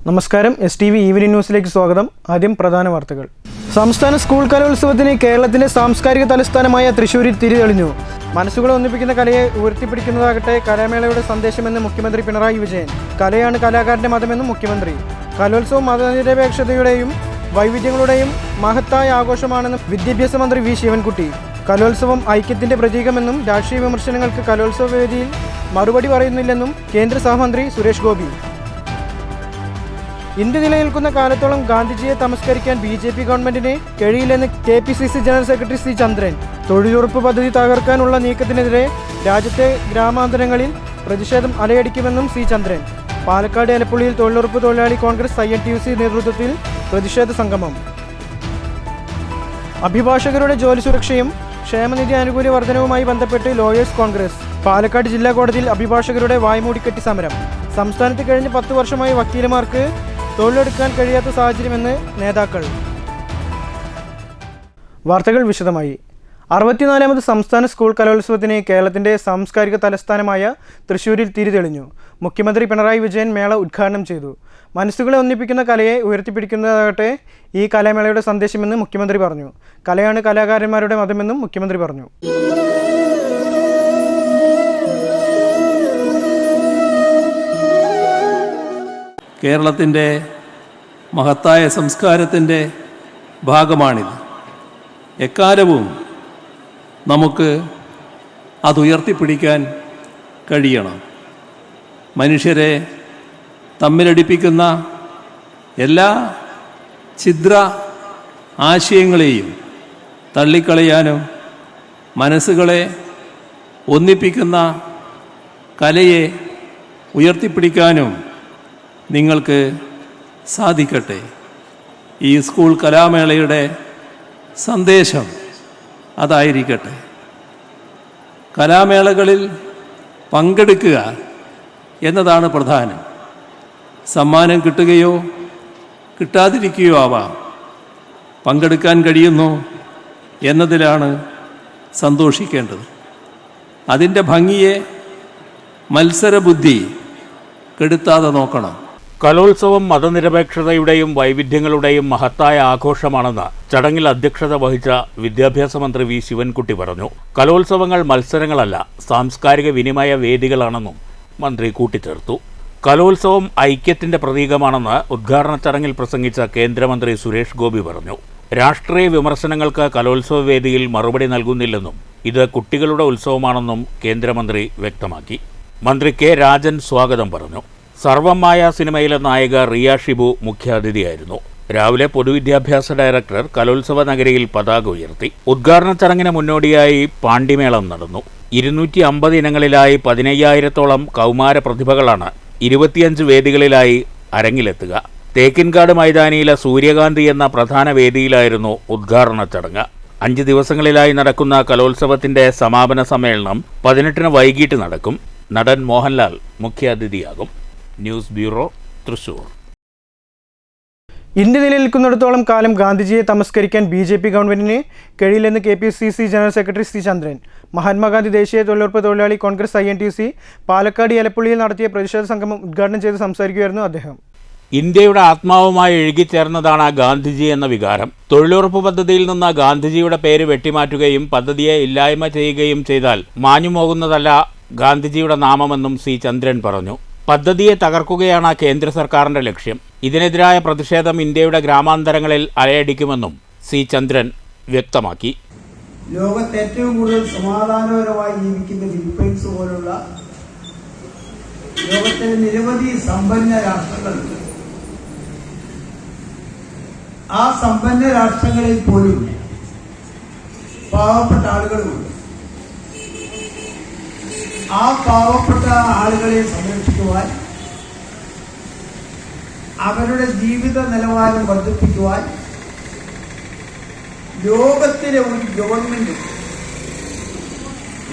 നമസ്കാരം STV evening ന്യൂസിലേക്ക് സ്വാഗതം. ആദ്യം പ്രധാന വാർത്തകൾ. സംസ്ഥാന സ്കൂൾ കലോത്സവത്തിന് കേരളത്തിന്റെ സാംസ്കാരിക തലസ്ഥാനമായ തൃശ്ശൂരിൽ തിരിതെളിഞ്ഞു. മനസ്സുകളെ ഒന്നിപ്പിക്കുന്ന കലയെ ഉയർത്തിപ്പിടിക്കുന്നതാകട്ടെ കലാമേളയുടെ സന്ദേശമെന്ന് മുഖ്യമന്ത്രി പിണറായി വിജയൻ. കലയാണ് കലാകാരന്റെ മതമെന്നും മുഖ്യമന്ത്രി. കലോത്സവം മതനിരപേക്ഷതയുടെയും വൈവിധ്യങ്ങളുടെയും മഹത്തായ ആഘോഷമാണെന്നും വിദ്യാഭ്യാസ മന്ത്രി വി ശിവൻകുട്ടി. കലോത്സവം ഐക്യത്തിന്റെ പ്രതീകമെന്നും രാഷ്ട്രീയ വിമർശനങ്ങൾക്ക് കലോത്സവ വേദിയിൽ മറുപടി പറയുന്നില്ലെന്നും കേന്ദ്ര സഹമന്ത്രി സുരേഷ് ഗോപി. ഇന്ത്യ നിലനിൽക്കുന്ന കാലത്തോളം ഗാന്ധിജിയെ തമസ്കരിക്കാൻ BJP ഗവൺമെന്റിന് കഴിയില്ലെന്ന് KPCC ജനറൽ സെക്രട്ടറി C ചന്ദ്രൻ. തൊഴിലുറപ്പ് പദ്ധതി തകർക്കാനുള്ള നീക്കത്തിനെതിരെ രാജ്യത്തെ ഗ്രാമാന്തരങ്ങളിൽ പ്രതിഷേധം അലയടിക്കുമെന്നും C ചന്ദ്രൻ. പാലക്കാട് എലപ്പുള്ളിയിൽ തൊഴിലുറപ്പ് തൊഴിലാളി കോൺഗ്രസ് INTUC നേതൃത്വത്തിൽ പ്രതിഷേധ സംഗമം. അഭിഭാഷകരുടെ ജോലി സുരക്ഷയും ക്ഷേമനിധി ആനുകൂല്യ വർധനവുമായി ബന്ധപ്പെട്ട് ലോയേഴ്സ് കോൺഗ്രസ്. പാലക്കാട് ജില്ലാ കോടതിയിൽ അഭിഭാഷകരുടെ വായ്മൂടിക്കെട്ടി സമരം. സംസ്ഥാനത്ത് കഴിഞ്ഞ 10 വർഷമായി വക്കീലമാർക്ക് തൊഴിലെടുക്കാൻ കഴിയാത്ത സാഹചര്യമെന്ന് നേതാക്കൾ. വാർത്തകൾ വിശദമായി. 64ാമത് സംസ്ഥാന സ്കൂൾ കലോത്സവത്തിന് കേരളത്തിന്റെ സാംസ്കാരിക തലസ്ഥാനമായ തൃശ്ശൂരിൽ തിരിതെളിഞ്ഞു. മുഖ്യമന്ത്രി പിണറായി വിജയൻ മേള ഉദ്ഘാടനം ചെയ്തു. മനസ്സുകളെ ഒന്നിപ്പിക്കുന്ന കലയെ ഉയർത്തിപ്പിടിക്കുന്നതാകട്ടെ ഈ കലാമേളയുടെ സന്ദേശമെന്ന് മുഖ്യമന്ത്രി പറഞ്ഞു. കലയാണ് കലാകാരന്മാരുടെ മതമെന്നും മുഖ്യമന്ത്രി പറഞ്ഞു. കേരളത്തിൻ്റെ മഹത്തായ സംസ്കാരത്തിൻ്റെ ഭാഗമാണിത്. എക്കാലവും നമുക്ക് അതുയർത്തിപ്പിടിക്കാൻ കഴിയണം. മനുഷ്യരെ തമ്മിലടിപ്പിക്കുന്ന എല്ലാ ഛിദ്ര ആശയങ്ങളെയും തള്ളിക്കളയാനും മനസ്സുകളെ ഒന്നിപ്പിക്കുന്ന കലയെ ഉയർത്തിപ്പിടിക്കാനും നിങ്ങൾക്ക് സാധിക്കട്ടെ. ഈ സ്കൂൾ കലാമേളയുടെ സന്ദേശം അതായിരിക്കട്ടെ. കലാമേളകളിൽ പങ്കെടുക്കുക എന്നതാണ് പ്രധാനം. സമ്മാനം കിട്ടുകയോ കിട്ടാതിരിക്കുകയോ ആവാം. പങ്കെടുക്കാൻ കഴിയുന്നു എന്നതിലാണ് സന്തോഷിക്കേണ്ടത്. അതിൻ്റെ ഭംഗിയെ മത്സരബുദ്ധി കെടുത്താതെ നോക്കണം. കലോത്സവം മതനിരപേക്ഷതയുടെയും വൈവിധ്യങ്ങളുടെയും മഹത്തായ ആഘോഷമാണെന്ന് ചടങ്ങിൽ അധ്യക്ഷത വഹിച്ച വിദ്യാഭ്യാസ മന്ത്രി വി ശിവൻകുട്ടി പറഞ്ഞു. കലോത്സവങ്ങൾ മത്സരങ്ങളല്ല, സാംസ്കാരിക വിനിമയ വേദികളാണെന്നും മന്ത്രി കൂട്ടിച്ചേർത്തു. കലോത്സവം ഐക്യത്തിന്റെ പ്രതീകമാണെന്ന് ഉദ്ഘാടന ചടങ്ങിൽ പ്രസംഗിച്ച കേന്ദ്രമന്ത്രി സുരേഷ് ഗോപി പറഞ്ഞു. രാഷ്ട്രീയ വിമർശനങ്ങൾക്ക് കലോത്സവ വേദിയിൽ മറുപടി നൽകുന്നില്ലെന്നും ഇത് കുട്ടികളുടെ ഉത്സവമാണെന്നും കേന്ദ്രമന്ത്രി വ്യക്തമാക്കി. മന്ത്രി K രാജൻ സ്വാഗതം പറഞ്ഞു. സർവമായ സിനിമയിലെ നായിക റിയ ഷിബു മുഖ്യാതിഥിയായിരുന്നു. രാവിലെ പൊതുവിദ്യാഭ്യാസ ഡയറക്ടർ കലോത്സവ നഗരിയിൽ പതാക ഉയർത്തി. ഉദ്ഘാടന ചടങ്ങിന് മുന്നോടിയായി പാണ്ടിമേളം നടന്നു. 250 ഇനങ്ങളിലായി 15,000-ഓളം കൗമാര പ്രതിഭകളാണ് 25 വേദികളിലായി അരങ്ങിലെത്തുക. തേക്കിൻകാട് മൈതാനിയിലെ സൂര്യകാന്തി എന്ന പ്രധാന വേദിയിലായിരുന്നു ഉദ്ഘാടന ചടങ്ങ്. 5 ദിവസങ്ങളിലായി നടക്കുന്ന കലോത്സവത്തിന്റെ സമാപന സമ്മേളനം 18-ന് വൈകിട്ട് നടക്കും. നടൻ മോഹൻലാൽ മുഖ്യാതിഥിയാകും. News bureau, Thrissur. ഇന്ത്യ നിലനിൽക്കുന്നിടത്തോളം കാലം ഗാന്ധിജിയെ തമസ്കരിക്കാൻ BJP ഗവൺമെന്റിന് കഴിയില്ലെന്ന് KPCC ജനറൽ സെക്രട്ടറി C ചന്ദ്രൻ. മഹാത്മാഗാന്ധി ദേശീയ തൊഴിലുറപ്പ് തൊഴിലാളി കോൺഗ്രസ് INTUC പാലക്കാട് എലപ്പുള്ളിയിൽ നടത്തിയ പ്രതിഷേധ സംഗമം ഉദ്ഘാടനം ചെയ്ത് സംസാരിക്കുകയായിരുന്നു അദ്ദേഹം. ഇന്ത്യയുടെ ആത്മാവുമായി ഇഴുകിച്ചേർന്നതാണ് ഗാന്ധിജി എന്ന വികാരം. തൊഴിലുറപ്പ് പദ്ധതിയിൽ നിന്ന് ഗാന്ധിജിയുടെ പേര് വെട്ടിമാറ്റുകയും പദ്ധതിയെ ഇല്ലായ്മ ചെയ്യുകയും ചെയ്താൽ മാഞ്ഞുപോകുന്നതല്ല ഗാന്ധിജിയുടെ നാമമെന്നും C ചന്ദ്രൻ പറഞ്ഞു. പദ്ധതിയെ തകർക്കുകയാണ് കേന്ദ്ര സർക്കാരിന്റെ ലക്ഷ്യം. ഇതിനെതിരായ പ്രതിഷേധം ഇന്ത്യയുടെ ഗ്രാമാന്തരങ്ങളിൽ അലയടിക്കുമെന്നും C ചന്ദ്രൻ വ്യക്തമാക്കി. ലോകത്ത് ഏറ്റവും കൂടുതൽ സമാധാനപരമായി ജീവിക്കുന്ന ഫിലിപ്പൈൻസ് പോലുള്ള ലോകത്തിലെ നിരവധി സമ്പന്ന രാഷ്ട്രങ്ങളുണ്ട്. ആ സമ്പന്ന രാഷ്ട്രങ്ങളിൽ പോലും പാവപ്പെട്ട ആളുകളുമുണ്ട്. ആ പാവപ്പെട്ട ആളുകളെ സംരക്ഷിക്കുവാൻ, അവരുടെ ജീവിത നിലവാരം വർദ്ധിപ്പിക്കുവാൻ ലോകത്തിലെ ഒരു ഗവൺമെന്റ്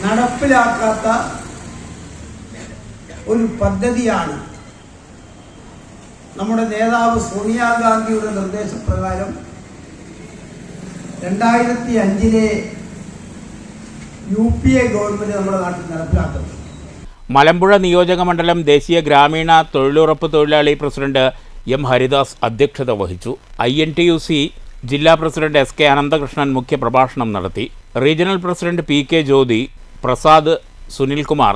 നടപ്പിലാക്കാത്ത ഒരു പദ്ധതിയാണ് നമ്മുടെ നേതാവ് സോണിയാഗാന്ധിയുടെ നിർദ്ദേശപ്രകാരം 2005-ലെ UPA ഗവൺമെന്റ് നമ്മുടെ നാട്ടിൽ നടപ്പിലാക്കുന്നത്. മലമ്പുഴ നിയോജക മണ്ഡലം ദേശീയ ഗ്രാമീണ തൊഴിലുറപ്പ് തൊഴിലാളി പ്രസിഡന്റ് എം ഹരിദാസ് അധ്യക്ഷത വഹിച്ചു. INTUC ജില്ലാ പ്രസിഡന്റ് SK അനന്തകൃഷ്ണൻ മുഖ്യപ്രഭാഷണം നടത്തി. Regional president PK Jyothi, Prasad, Sunilkumar,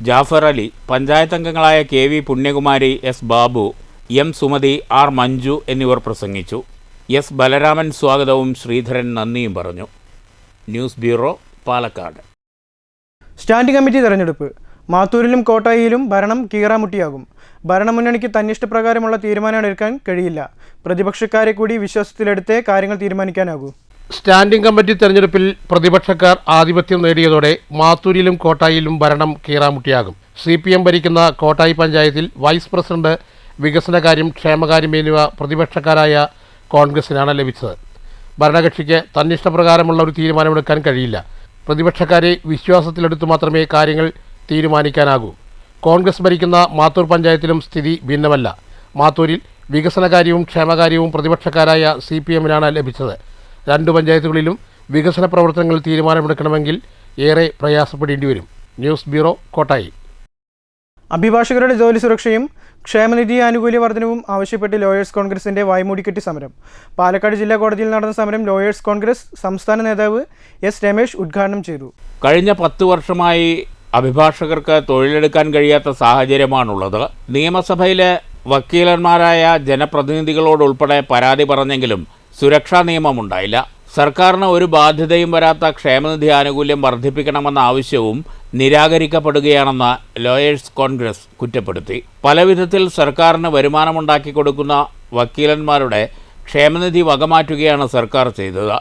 Jafar Ali, panchayat അംഗങ്ങളായ KV Punyakumari, S Babu, M Sumathi, R Manju എന്നിവർ പ്രസംഗിച്ചു. S ബലരാമൻ സ്വാഗതവും ശ്രീധരൻ നന്ദിയും പറഞ്ഞു. News bureau, Palakkad. Standing committee തെരഞ്ഞെടുപ്പ്. മാത്തൂരിലും കോട്ടായിയിലും ഭരണം കീറാമുട്ടിയാകും. ഭരണമുന്നണിക്ക് തന്നിഷ്ടപ്രകാരമുള്ള തീരുമാനം എടുക്കാൻ കഴിയില്ല. പ്രതിപക്ഷക്കാരെ കൂടി വിശ്വാസത്തിലെടുത്തേ കാര്യങ്ങൾ തീരുമാനിക്കാനാകൂ. സ്റ്റാൻഡിംഗ് കമ്മിറ്റി തെരഞ്ഞെടുപ്പിൽ പ്രതിപക്ഷക്കാർ ആധിപത്യം നേടിയതോടെ മാത്തൂരിലും കോട്ടായിലും ഭരണം കീറാമുട്ടിയാകും. CPM ഭരിക്കുന്ന കോട്ടായി പഞ്ചായത്തിൽ വൈസ് പ്രസിഡന്റ്, വികസനകാര്യം, ക്ഷേമകാര്യം എന്നിവ പ്രതിപക്ഷക്കാരായ കോൺഗ്രസിനാണ് ലഭിച്ചത്. ഭരണകക്ഷിക്ക് തന്നിഷ്ടപ്രകാരമുള്ള ഒരു തീരുമാനമെടുക്കാൻ കഴിയില്ല. പ്രതിപക്ഷക്കാരെ വിശ്വാസത്തിലെടുത്തു മാത്രമേ കാര്യങ്ങൾ തീരുമാനിക്കാനാകൂ. കോൺഗ്രസ് ഭരിക്കുന്ന മാത്തൂർ പഞ്ചായത്തിലും സ്ഥിതി ഭിന്നമല്ല. മാത്തൂരിൽ വികസനകാര്യവും ക്ഷേമകാര്യവും പ്രതിപക്ഷക്കാരായ CPMനാണ് ലഭിച്ചത്. 2 പഞ്ചായത്തുകളിലും വികസന പ്രവർത്തനങ്ങൾ തീരുമാനമെടുക്കണമെങ്കിൽ ഏറെ പ്രയാസപ്പെടേണ്ടി വരും. News bureau, Kottayi. അഭിഭാഷകരുടെ ജോലി സുരക്ഷയും ക്ഷേമനിധി ആനുകൂല്യ വർധനവും ആവശ്യപ്പെട്ട് ലോയേഴ്സ് കോൺഗ്രസിന്റെ വായ്മൂടിക്കെട്ടി സമരം. പാലക്കാട് ജില്ലാ കോടതിയിൽ നടന്ന സമരം ലോയേഴ്സ് കോൺഗ്രസ് സംസ്ഥാന നേതാവ് S രമേശ് ഉദ്ഘാടനം ചെയ്തു. കഴിഞ്ഞ 10 വർഷമായി അഭിഭാഷകർക്ക് തൊഴിലെടുക്കാൻ കഴിയാത്ത സാഹചര്യമാണുള്ളത്. നിയമസഭയിലെ വക്കീലന്മാരായ ജനപ്രതിനിധികളോടുൾപ്പെടെ പരാതി പറഞ്ഞെങ്കിലും സുരക്ഷാ നിയമമുണ്ടായില്ല. സർക്കാരിന് ഒരു ബാധ്യതയും വരാത്ത ക്ഷേമനിധി ആനുകൂല്യം വർദ്ധിപ്പിക്കണമെന്ന ആവശ്യവും നിരാകരിക്കപ്പെടുകയാണെന്ന് ലോയേഴ്സ് കോൺഗ്രസ് കുറ്റപ്പെടുത്തി. പലവിധത്തിൽ സർക്കാരിന് വരുമാനമുണ്ടാക്കി കൊടുക്കുന്ന വക്കീലന്മാരുടെ ക്ഷേമനിധി വകമാറ്റുകയാണ് സർക്കാർ ചെയ്തത്.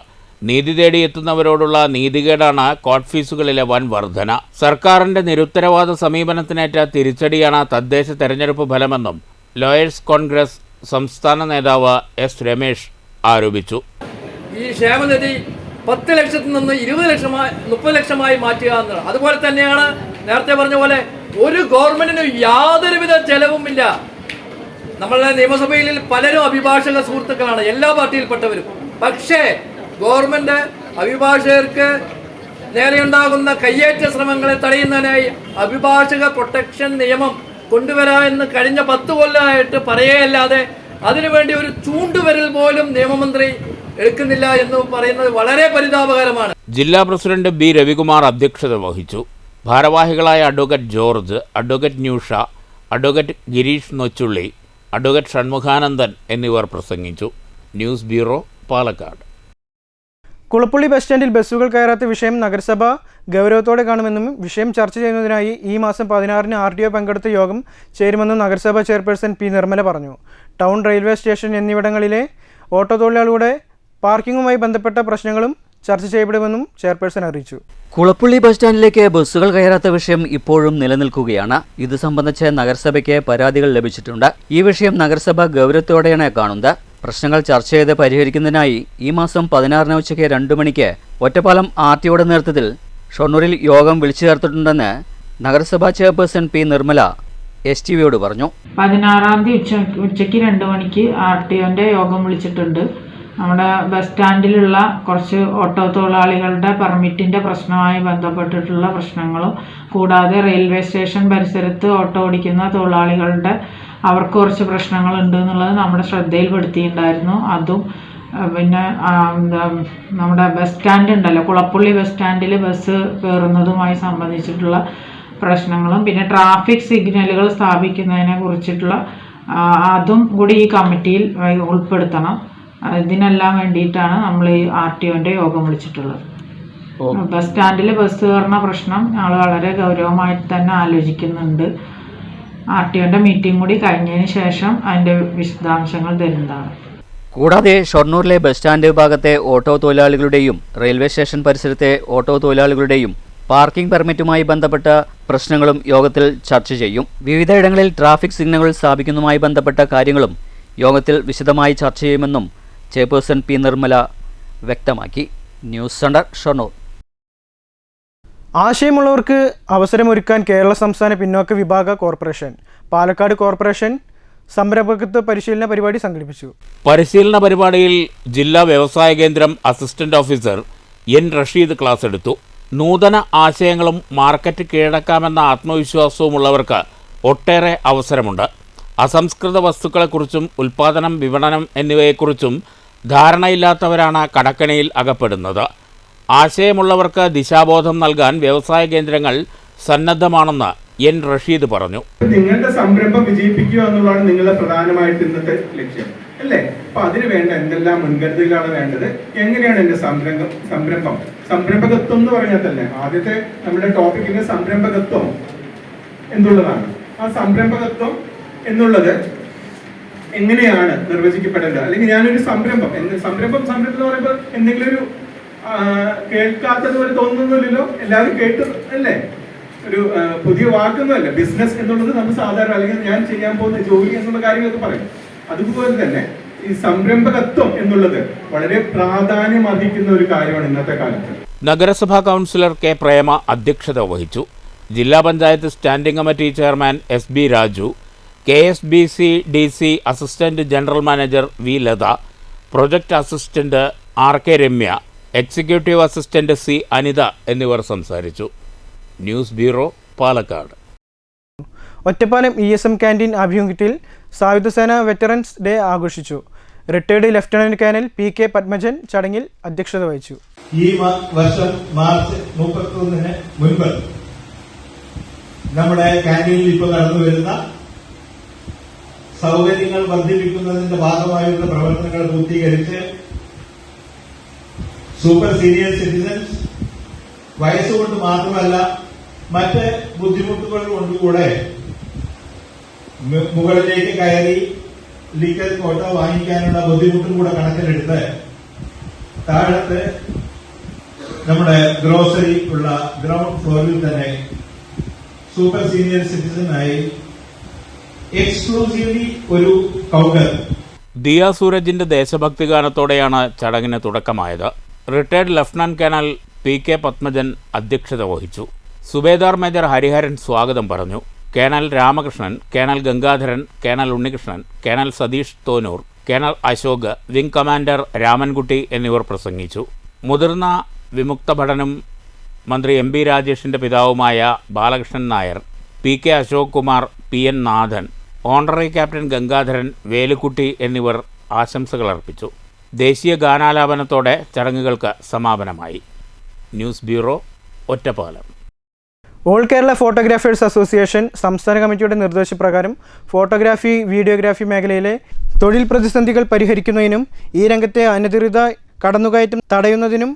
നീതി തേടിയെത്തുന്നവരോടുള്ള നീതികേടാണ് കോർട്ട് ഫീസുകളിലെ വൻ വർധന. സർക്കാരിൻ്റെ നിരുത്തരവാദ സമീപനത്തിനേറ്റ തിരിച്ചടിയാണ് തദ്ദേശ തെരഞ്ഞെടുപ്പ് ഫലമെന്നും ലോയേഴ്സ് കോൺഗ്രസ് സംസ്ഥാന നേതാവ് S രമേശ് ആരോപിച്ചു. ഈ ക്ഷേമനിധി 10 ലക്ഷത്തിൽ നിന്ന് 20 ലക്ഷമായി 30 ലക്ഷമായി മാറ്റുക എന്നതാണ്. അതുപോലെ തന്നെയാണ് നേരത്തെ പറഞ്ഞ പോലെ ഒരു ഗവൺമെന്റിന് യാതൊരുവിധ ചെലവുമില്ല. നമ്മളുടെ നിയമസഭയിൽ പലരും അഭിഭാഷക സുഹൃത്തുക്കളാണ്, എല്ലാ പാർട്ടിയിൽപ്പെട്ടവരും. പക്ഷേ ഗവൺമെന്റ് അഭിഭാഷകർക്ക് നേരെയുണ്ടാകുന്ന കയ്യേറ്റ ശ്രമങ്ങളെ തടയുന്നതിനായി അഭിഭാഷക പ്രൊട്ടക്ഷൻ നിയമം കൊണ്ടുവരാമെന്ന് കഴിഞ്ഞ 10 കൊല്ലമായിട്ട് പറയുകയല്ലാതെ അതിനുവേണ്ടി ഒരു ചൂണ്ടുവിരൽ പോലും നിയമമന്ത്രി എടുക്കുന്നില്ല എന്ന് പറയുന്നത് വളരെ പരിതാപകരമാണ്. ജില്ലാ പ്രസിഡന്റ് B രവികുമാർ അധ്യക്ഷത വഹിച്ചു. ഭാരവാഹികളായ advocate George, advocate Nyusha, advocate Girish Nochulli, advocate Shanmukhanandan എന്നിവർ പ്രസംഗിച്ചു. News bureau, Palakkad. Kulappally bus സ്റ്റാൻഡിൽ ബസ്സുകൾ കയറാത്ത വിഷയം നഗരസഭ ഗൗരവത്തോടെ കാണുമെന്നും വിഷയം ചർച്ച ചെയ്യുന്നതിനായി ഈ മാസം 16-ന് RTO പങ്കെടുത്ത യോഗം ചേരുമെന്നും നഗരസഭ ചെയർപേഴ്സൺ P നിർമ്മല പറഞ്ഞു. ടൗൺ, റെയിൽവേ സ്റ്റേഷൻ എന്നിവിടങ്ങളിലെ ഓട്ടോ തൊഴിലാളികളുടെ പാർക്കിങ്ങുമായി ബന്ധപ്പെട്ട പ്രശ്നങ്ങളും ചർച്ച ചെയ്യപ്പെടുമെന്നും ചെയർപേഴ്സൺ അറിയിച്ചു. കുളപ്പള്ളി ബസ് സ്റ്റാൻഡിലേക്ക് ബസ്സുകൾ കയറാത്ത വിഷയം ഇപ്പോഴും നിലനിൽക്കുകയാണ്. ഇത് സംബന്ധിച്ച് നഗരസഭയ്ക്ക് പരാതികൾ ലഭിച്ചിട്ടുണ്ട്. ഈ വിഷയം നഗരസഭ ഗൗരവത്തോടെയാണ് കാണുന്നത്. പ്രശ്നങ്ങൾ ചർച്ച ചെയ്ത് പരിഹരിക്കുന്നതിനായി ഈ മാസം 16-ന് ഉച്ചയ്ക്ക് 2 മണിക്ക് ഒറ്റപ്പാലം RTOയുടെ നേതൃത്വത്തിൽ ഷൊർണൂരിൽ യോഗം വിളിച്ചു ചേർത്തിട്ടുണ്ടെന്ന് നഗരസഭാ ചെയർപേഴ്സൺ P നിർമ്മല STVയോട് പറഞ്ഞു. 16-ാം തീയതി ഉച്ചയ്ക്ക് 2 മണിക്ക് RTOന്റെ യോഗം വിളിച്ചിട്ടുണ്ട്. നമ്മുടെ ബസ് സ്റ്റാൻഡിലുള്ള കുറച്ച് ഓട്ടോ തൊഴിലാളികളുടെ പെർമിറ്റിൻ്റെ പ്രശ്നവുമായി ബന്ധപ്പെട്ടിട്ടുള്ള പ്രശ്നങ്ങളും കൂടാതെ റെയിൽവേ സ്റ്റേഷൻ പരിസരത്ത് ഓട്ടോ ഓടിക്കുന്ന തൊഴിലാളികളുടെ അവർക്ക് കുറച്ച് പ്രശ്നങ്ങളുണ്ട് എന്നുള്ളത് നമ്മുടെ ശ്രദ്ധയിൽപ്പെടുത്തിയിട്ടുണ്ടായിരുന്നു. അതും പിന്നെ നമ്മുടെ ബസ് സ്റ്റാൻഡ് ഉണ്ടല്ലോ, കുളപ്പള്ളി ബസ് സ്റ്റാൻഡിൽ ബസ് കയറുന്നതുമായി സംബന്ധിച്ചിട്ടുള്ള പ്രശ്നങ്ങളും പിന്നെ ട്രാഫിക് സിഗ്നലുകൾ സ്ഥാപിക്കുന്നതിനെ കുറിച്ചിട്ടുള്ള അതും കൂടി ഈ കമ്മിറ്റിയിൽ ഉൾപ്പെടുത്തണം. ഇതിനെല്ലാം വേണ്ടിയിട്ടാണ് നമ്മൾ ഈ RTOന്റെ യോഗം വിളിച്ചിട്ടുള്ളത്. ബസ് സ്റ്റാൻഡിൽ ബസ് കയറുന്ന പ്രശ്നം ഞങ്ങൾ വളരെ ഗൗരവമായിട്ട് തന്നെ ആലോചിക്കുന്നുണ്ട്. RTOന്റെ മീറ്റിംഗ് കൂടി കഴിഞ്ഞതിന് ശേഷം അതിൻ്റെ വിശദാംശങ്ങൾ തരുന്നതാണ്. കൂടാതെ ഷൊർണൂരിലെ ബസ് സ്റ്റാൻഡ് ഭാഗത്തെ ഓട്ടോ തൊഴിലാളികളുടെയും റെയിൽവേ സ്റ്റേഷൻ പരിസരത്തെ ഓട്ടോ തൊഴിലാളികളുടെയും പാർക്കിംഗ് പെർമിറ്റുമായി ബന്ധപ്പെട്ട പ്രശ്നങ്ങളും യോഗത്തിൽ ചർച്ച ചെയ്യും. വിവിധയിടങ്ങളിൽ ട്രാഫിക് സിഗ്നലുകൾ സ്ഥാപിക്കുന്നതുമായി ബന്ധപ്പെട്ട കാര്യങ്ങളും യോഗത്തിൽ വിശദമായി ചർച്ച ചെയ്യുമെന്നും ചെയർപേഴ്സൺ P നിർമ്മല വ്യക്തമാക്കി. News centre, Shoranur. ആശയമുള്ളവർക്ക് അവസരമൊരുക്കാൻ കേരള സംസ്ഥാന പിന്നോക്ക വിഭാഗ കോർപ്പറേഷൻ പാലക്കാട് കോർപ്പറേഷൻ സംരംഭകത്വ പരിശീലന പരിപാടി സംഘടിപ്പിച്ചു. പരിശീലന പരിപാടിയിൽ ജില്ലാ വ്യവസായ കേന്ദ്രം assistant officer N Rasheed class എടുത്തു. നൂതന ആശയങ്ങളും മാർക്കറ്റ് കീഴടക്കാമെന്ന ആത്മവിശ്വാസവും ഉള്ളവർക്ക് ഒട്ടേറെ അവസരമുണ്ട്. അസംസ്കൃത വസ്തുക്കളെക്കുറിച്ചും ഉൽപ്പാദനം, വിപണനം എന്നിവയെക്കുറിച്ചും ധാരണയില്ലാത്തവരാണ് കടക്കെണിയിൽ അകപ്പെടുന്നത്. ആശയമുള്ളവർക്ക് ദിശാബോധം നൽകാൻ വ്യവസായ കേന്ദ്രങ്ങൾ സന്നദ്ധമാണെന്ന് എൻ റഷീദ് പറഞ്ഞു. നിങ്ങളുടെ സംരംഭം വിജയിപ്പിക്കുക എന്നുള്ളതാണ് നിങ്ങളുടെ പ്രധാനമായിട്ട് ഇന്നത്തെ ലക്ഷ്യം അല്ലേ? അപ്പൊ അതിന് വേണ്ട എന്തെല്ലാം മുൻകരുതലാണ് വേണ്ടത്? എങ്ങനെയാണ് എന്റെ സംരംഭകത്വം എന്ന് പറഞ്ഞാൽ തന്നെ ആദ്യത്തെ നമ്മുടെ ടോപ്പിക്കിന് സംരംഭകത്വം എന്നുള്ളതാണ്. ആ സംരംഭകത്വം എന്നുള്ളത് എങ്ങനെയാണ് നിർവചിക്കപ്പെടേണ്ടത്? അല്ലെങ്കിൽ ഞാനൊരു സംരംഭം എന്ന് പറയുമ്പോൾ എന്തെങ്കിലും ഒരു കേൾക്കാത്തതുപോലെ തോന്നുന്നില്ലല്ലോ, എല്ലാവരും കേട്ടു അല്ലേ? ഒരു പുതിയ വാക്കൊന്നുമല്ല. ബിസിനസ് എന്നുള്ളത് നമ്മൾ സാധാരണ അല്ലെങ്കിൽ ഞാൻ ചെയ്യാൻ പോകുന്ന ജോലി എന്നുള്ള കാര്യങ്ങളൊക്കെ പറയും. അതുപോലെ തന്നെ ഈ സംരംഭകത്വം എന്നുള്ളത് വളരെ പ്രാധാന്യം അർഹിക്കുന്ന ഒരു കാര്യമാണ് ഇന്നത്തെ കാലത്ത്. നഗരസഭാ കൗൺസിലർ കെ പ്രേമ അധ്യക്ഷത വഹിച്ചു. ജില്ലാ panchayat standing committee chairman S B Raju, KSBC-DC assistant general manager V Latha, project assistant RK Ramya, executive assistant C Anitha എന്നിവർ സംസാരിച്ചു. News bureau, Palakkad. Ottapalam ESM canteen ആഭിമുഖ്യത്തിൽ സായുധസേന വെറ്ററൻസ് ഡേ ആഘോഷിച്ചു. Retired lieutenant colonel PK Padmajan ചടങ്ങിൽ അധ്യക്ഷത വഹിച്ചു. ഈ വർഷം മാർച്ച് 31 മുൻപ് നമ്മുടെ ക്യാൻറ്റീനിൽ ഇപ്പോൾ നടന്നു വരുന്ന സൗകര്യങ്ങൾ വർദ്ധിപ്പിക്കുന്നതിന്റെ ഭാഗമായുള്ള പ്രവർത്തനങ്ങൾ പൂർത്തീകരിച്ച് സൂപ്പർ സീനിയർ സിറ്റിസൺസ് വയസ്സുകൊണ്ട് മാത്രമല്ല മറ്റ് ബുദ്ധിമുട്ടുകൾ കൊണ്ടുകൂടെ മുകളിലേക്ക് കയറി ലീക്കൽ കോട്ട വാങ്ങിക്കാനുള്ള ബുദ്ധിമുട്ടും കൂടെ കണക്കിലെടുത്ത് താഴത്ത് നമ്മുടെ ഗ്രോസറി ഉള്ള ഗ്രൗണ്ട് ഫ്ലോറിൽ തന്നെ സൂപ്പർ സീനിയർ സിറ്റിസണായി എക്സ്ക്ലൂസീവ്ലി ഒരു കൗണ്ടർ. ദിയ സൂരജിന്റെ ദേശഭക്തി ഗാനത്തോടെയാണ് ചടങ്ങിന് തുടക്കമായത്. Retired lieutenant colonel PK Padmajan അധ്യക്ഷത വഹിച്ചു. സുബേദാർ മേജർ ഹരിഹരൻ സ്വാഗതം പറഞ്ഞു. Colonel Ramakrishnan, colonel Gangadharan, colonel Unnikrishnan, colonel Satheesh Thonoor, colonel Ashok, wing commander Ramankutty എന്നിവർ പ്രസംഗിച്ചു. മുതിർന്ന വിമുക്ത ഭടനും മന്ത്രി MB രാജേഷിന്റെ പിതാവുമായ Balakrishnan Nair, PK Ashok Kumar, PN Nathan, honorary captain Gangadharan, Velukutty എന്നിവർ ആശംസകൾ അർപ്പിച്ചു. ദേശീയ ഗാനാലാപനത്തോടെ ചടങ്ങുകൾക്ക് സമാപനമായി. News bureau, Ottapalam. All Kerala photographers association സംസ്ഥാന കമ്മിറ്റിയുടെ നിർദ്ദേശപ്രകാരം ഫോട്ടോഗ്രാഫി, വീഡിയോഗ്രാഫി മേഖലയിലെ തൊഴിൽ പ്രതിസന്ധികൾ പരിഹരിക്കുന്നതിനും ഈ രംഗത്തെ അനധികൃത കടന്നുകയറ്റം തടയുന്നതിനും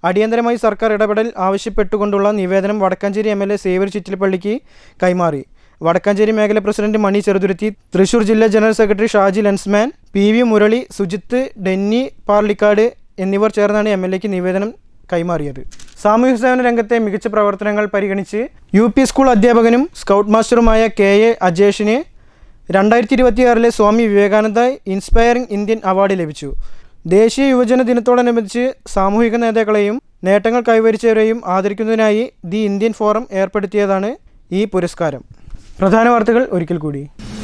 അടിയന്തരമായി സർക്കാർ ഇടപെടൽ ആവശ്യപ്പെട്ടുകൊണ്ടുള്ള നിവേദനം വടക്കാഞ്ചേരി MLA സേവ്യർ ചിറ്റിലപ്പള്ളിക്ക് കൈമാറി. വടക്കാഞ്ചേരി മേഖല പ്രസിഡന്റ് മണി ചെറുതുരുത്തി, തൃശൂർ ജില്ലാ general secretary Shaji Lensman, PV Murali, Sujith, Denny Parlikkad എന്നിവർ ചേർന്നാണ് MLAക്ക് നിവേദനം കൈമാറിയത്. സാമൂഹ്യ സേവന രംഗത്തെ മികച്ച പ്രവർത്തനങ്ങൾ പരിഗണിച്ച് UP സ്കൂൾ അധ്യാപകനും scout മാസ്റ്ററുമായ KA അജേഷിന് 2026 Swami Vivekananda inspiring Indian award ലഭിച്ചു. ദേശീയ യുവജന ദിനത്തോടനുബന്ധിച്ച് സാമൂഹിക നേതാക്കളെയും നേട്ടങ്ങൾ കൈവരിച്ചവരെയും ആദരിക്കുന്നതിനായി ദി ഇന്ത്യൻ ഫോറം ഏർപ്പെടുത്തിയതാണ് ഈ പുരസ്കാരം. പ്രധാന വാർത്തകൾ ഒരിക്കൽ കൂടി.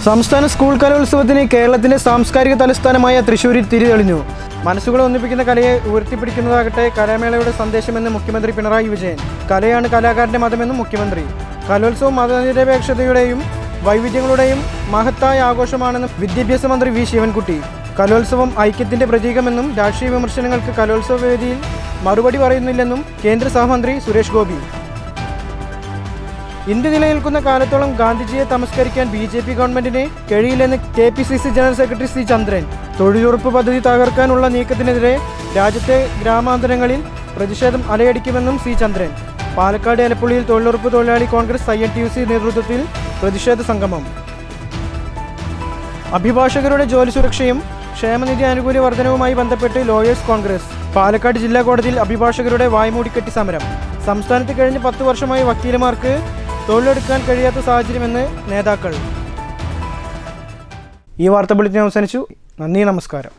സംസ്ഥാന സ്കൂൾ കലോത്സവത്തിന് കേരളത്തിൻ്റെ സാംസ്കാരിക തലസ്ഥാനമായ തൃശ്ശൂരിൽ തിരിതെളിഞ്ഞു. മനസ്സുകളെ ഒന്നിപ്പിക്കുന്ന കലയെ ഉയർത്തിപ്പിടിക്കുന്നതാകട്ടെ കലാമേളയുടെ സന്ദേശമെന്ന് മുഖ്യമന്ത്രി പിണറായി വിജയൻ. കലയാണ് കലാകാരൻ്റെ മതമെന്നും മുഖ്യമന്ത്രി. കലോത്സവം മതനിരപേക്ഷതയുടെയും വൈവിധ്യങ്ങളുടെയും മഹത്തായ ആഘോഷമാണെന്നും വിദ്യാഭ്യാസ മന്ത്രി വി ശിവൻകുട്ടി. കലോത്സവം ഐക്യത്തിൻ്റെ പ്രതീകമെന്നും രാഷ്ട്രീയ വിമർശനങ്ങൾക്ക് കലോത്സവ വേദിയിൽ മറുപടി പറയുന്നില്ലെന്നും കേന്ദ്ര സഹമന്ത്രി സുരേഷ് ഗോപി. ഇന്ത്യ നിലനിൽക്കുന്ന കാലത്തോളം ഗാന്ധിജിയെ തമസ്കരിക്കാൻ BJP ഗവൺമെന്റിന് കഴിയില്ലെന്ന് KPCC ജനറൽ സെക്രട്ടറി C ചന്ദ്രൻ. തൊഴിലുറപ്പ് പദ്ധതി തകർക്കാനുള്ള നീക്കത്തിനെതിരെ രാജ്യത്തെ ഗ്രാമാന്തരങ്ങളിൽ പ്രതിഷേധം അലയടിക്കുമെന്നും C ചന്ദ്രൻ. പാലക്കാട് എലപ്പുള്ളിയിൽ തൊഴിലുറപ്പ് തൊഴിലാളി കോൺഗ്രസ് INTUC നേതൃത്വത്തിൽ പ്രതിഷേധ സംഗമം. അഭിഭാഷകരുടെ ജോലി സുരക്ഷയും ക്ഷേമനിധി ആനുകൂല്യ വർധനവുമായി ബന്ധപ്പെട്ട് ലോയേഴ്സ് കോൺഗ്രസ്. പാലക്കാട് ജില്ലാ കോടതിയിൽ അഭിഭാഷകരുടെ വായ്മൂടിക്കെട്ടി സമരം. സംസ്ഥാനത്ത് കഴിഞ്ഞ 10 വർഷമായി വക്കീലമാർക്ക് തൊഴിലെടുക്കാൻ കഴിയാത്ത സാഹചര്യമെന്ന് നേതാക്കൾ. ഈ വാർത്താ ബുള്ളറ്റിൻ അവസാനിച്ചു. നന്ദി, നമസ്കാരം.